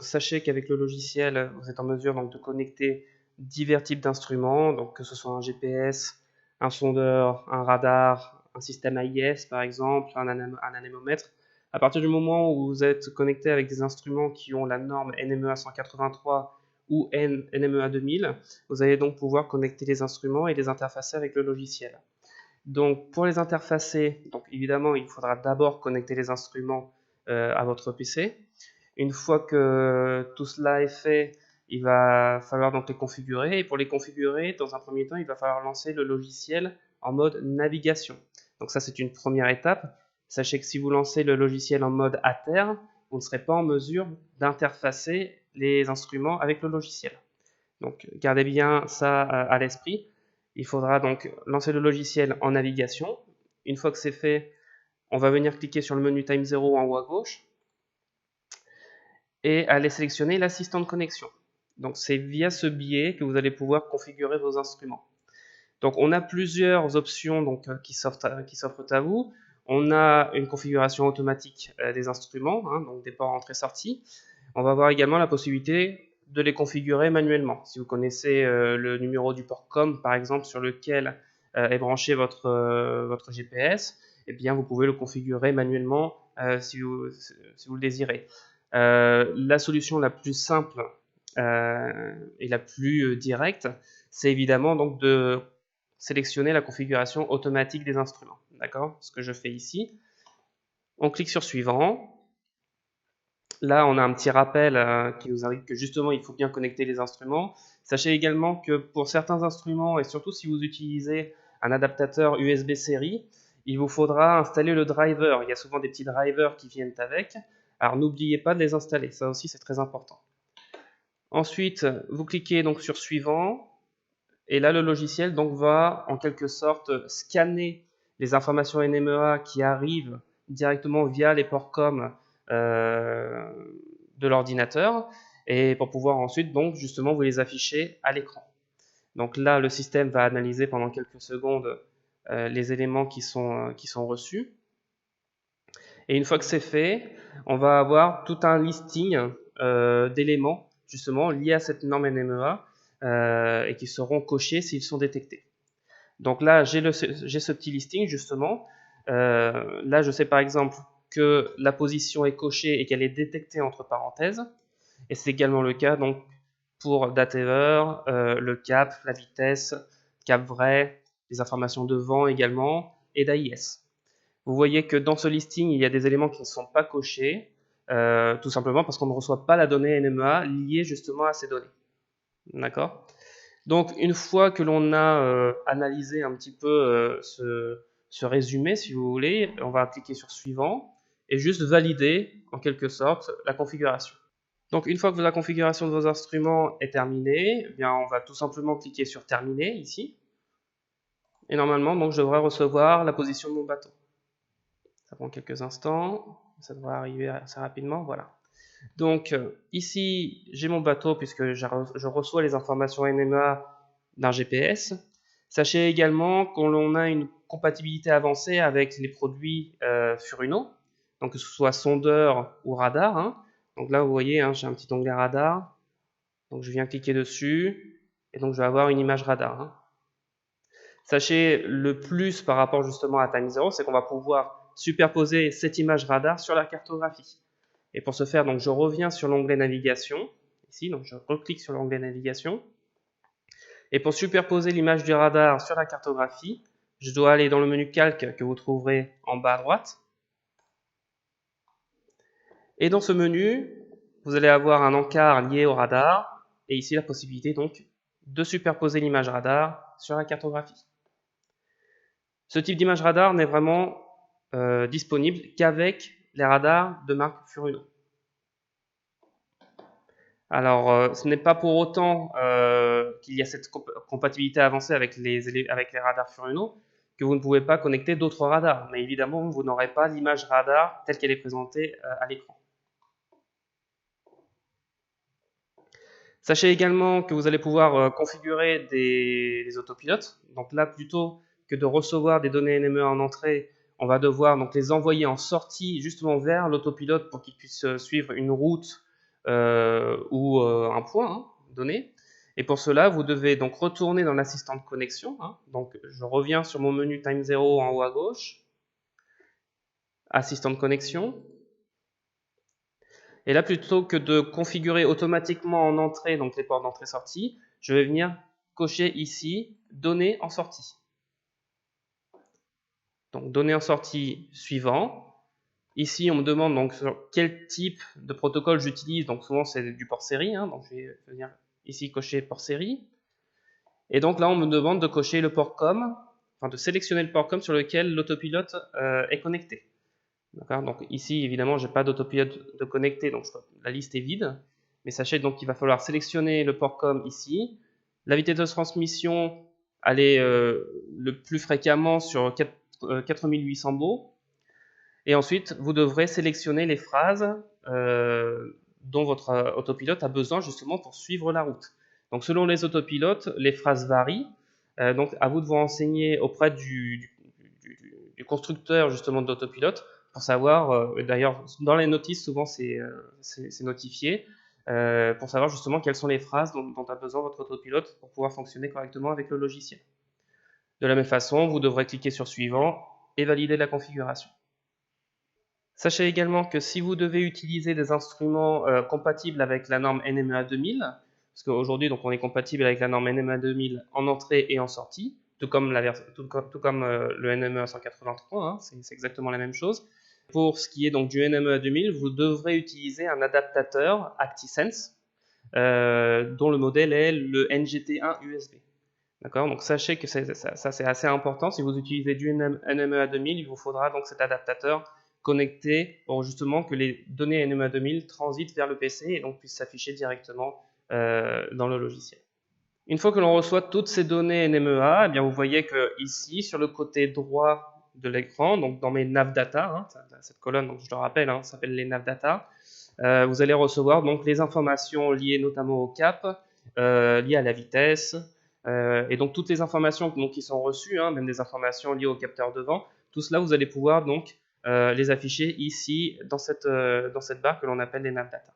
Sachez qu'avec le logiciel, vous êtes en mesure donc, de connecter divers types d'instruments, donc que ce soit un GPS, un sondeur, un radar, un système AIS par exemple, un anémomètre. À partir du moment où vous êtes connecté avec des instruments qui ont la norme NMEA 183 ou NMEA 2000, vous allez donc pouvoir connecter les instruments et les interfacer avec le logiciel. Donc pour les interfacer, donc évidemment il faudra d'abord connecter les instruments à votre PC. Une fois que tout cela est fait, il va falloir donc les configurer. Et pour les configurer, dans un premier temps, il va falloir lancer le logiciel en mode navigation. Donc ça, c'est une première étape. Sachez que si vous lancez le logiciel en mode à terre, vous ne serez pas en mesure d'interfacer les instruments avec le logiciel. Donc gardez bien ça à l'esprit. Il faudra donc lancer le logiciel en navigation. Une fois que c'est fait, on va venir cliquer sur le menu Time 0 en haut à gauche et aller sélectionner l'assistant de connexion. Donc c'est via ce biais que vous allez pouvoir configurer vos instruments. Donc on a plusieurs options donc, qui s'offrent à vous. On a une configuration automatique des instruments, hein, donc des ports entrée-sortie. On va avoir également la possibilité de les configurer manuellement. Si vous connaissez le numéro du port COM par exemple sur lequel est branché votre GPS, eh bien vous pouvez le configurer manuellement si vous le désirez. La solution la plus simple et la plus directe, c'est évidemment donc de sélectionner la configuration automatique des instruments. D'accord? Ce que je fais ici. On clique sur suivant. Là, on a un petit rappel qui nous indique que justement, il faut bien connecter les instruments. Sachez également que pour certains instruments, et surtout si vous utilisez un adaptateur USB série, il vous faudra installer le driver. Il y a souvent des petits drivers qui viennent avec. Alors n'oubliez pas de les installer, ça aussi c'est très important. Ensuite, vous cliquez donc sur suivant, et là le logiciel donc va en quelque sorte scanner les informations NMEA qui arrivent directement via les ports COM de l'ordinateur, et pour pouvoir ensuite donc justement vous les afficher à l'écran. Donc là le système va analyser pendant quelques secondes les éléments qui sont reçus. Et une fois que c'est fait, on va avoir tout un listing d'éléments justement liés à cette norme NMEA et qui seront cochés s'ils sont détectés. Donc là, j'ai ce petit listing justement. Là, je sais par exemple que la position est cochée et qu'elle est détectée entre parenthèses. Et c'est également le cas donc pour Datever, le cap, la vitesse, cap vrai, les informations de vent également, et d'AIS. Vous voyez que dans ce listing, il y a des éléments qui ne sont pas cochés, tout simplement parce qu'on ne reçoit pas la donnée NMEA liée justement à ces données. D'accord? Donc, une fois que l'on a analysé un petit peu ce résumé, si vous voulez, on va cliquer sur suivant et juste valider, en quelque sorte, la configuration. Donc, une fois que la configuration de vos instruments est terminée, eh bien, on va tout simplement cliquer sur terminer ici. Et normalement, donc, je devrais recevoir la position de mon bateau. Ça prend quelques instants, ça devrait arriver assez rapidement, voilà. Donc ici, j'ai mon bateau puisque je reçois les informations NMEA d'un GPS. Sachez également qu'on a une compatibilité avancée avec les produits Furuno, donc que ce soit sondeur ou radar. Hein. Donc là, vous voyez, hein, j'ai un petit onglet radar. Donc je viens cliquer dessus et donc je vais avoir une image radar. Hein. Sachez le plus par rapport justement à Time Zero, c'est qu'on va pouvoir superposer cette image radar sur la cartographie. Et pour ce faire, donc, je reviens sur l'onglet navigation, ici, donc je reclique sur l'onglet navigation. Et pour superposer l'image du radar sur la cartographie, je dois aller dans le menu calque que vous trouverez en bas à droite. Et dans ce menu, vous allez avoir un encart lié au radar, et ici la possibilité donc de superposer l'image radar sur la cartographie. Ce type d'image radar n'est vraiment disponible qu'avec les radars de marque Furuno. Alors, ce n'est pas pour autant qu'il y a cette compatibilité avancée avec les radars Furuno que vous ne pouvez pas connecter d'autres radars. Mais évidemment, vous n'aurez pas l'image radar telle qu'elle est présentée à l'écran. Sachez également que vous allez pouvoir configurer des autopilotes. Donc là, plutôt que de recevoir des données NMEA en entrée, on va devoir donc les envoyer en sortie justement vers l'autopilote pour qu'il puisse suivre une route ou un point donné. Et pour cela, vous devez donc retourner dans l'assistant de connexion. Donc, je reviens sur mon menu Time 0 en haut à gauche, assistant de connexion. Et là, plutôt que de configurer automatiquement en entrée, donc les ports d'entrée-sortie, je vais venir cocher ici données en sortie. Donc, données en sortie suivant. Ici, on me demande donc sur quel type de protocole j'utilise. Donc, souvent, c'est du port série. Donc, je vais venir ici cocher port série. Et donc là, on me demande de cocher le port COM, enfin de sélectionner le port COM sur lequel l'autopilote est connecté. Donc ici, évidemment, je n'ai pas d'autopilote de connecté, donc la liste est vide. Mais sachez donc qu'il va falloir sélectionner le port COM ici. La vitesse de transmission, elle est le plus fréquemment sur 4800 baux. Et ensuite, vous devrez sélectionner les phrases dont votre autopilote a besoin justement pour suivre la route. Donc selon les autopilotes, les phrases varient. Donc à vous de vous renseigner auprès du constructeur justement d'autopilote pour savoir, d'ailleurs dans les notices souvent c'est notifié, pour savoir justement quelles sont les phrases dont a besoin votre autopilote pour pouvoir fonctionner correctement avec le logiciel. De la même façon, vous devrez cliquer sur suivant et valider la configuration. Sachez également que si vous devez utiliser des instruments compatibles avec la norme NMEA 2000, parce qu'aujourd'hui on est compatible avec la norme NMEA 2000 en entrée et en sortie, tout comme le NMEA 183, c'est exactement la même chose. Pour ce qui est donc du NMEA 2000, vous devrez utiliser un adaptateur ActiSense, dont le modèle est le NGT1 USB. D'accord, donc sachez que ça c'est assez important. Si vous utilisez du NMEA 2000, il vous faudra donc cet adaptateur connecté pour justement que les données NMEA 2000 transitent vers le PC et donc puissent s'afficher directement dans le logiciel. Une fois que l'on reçoit toutes ces données NMEA, eh bien vous voyez que ici, sur le côté droit de l'écran, donc dans mes nav data, cette colonne, donc je le rappelle, s'appelle les nav data, vous allez recevoir donc les informations liées notamment au cap, liées à la vitesse, et donc toutes les informations donc, qui sont reçues, même des informations liées au capteur de vent, tout cela vous allez pouvoir donc les afficher ici dans cette barre que l'on appelle les nav data.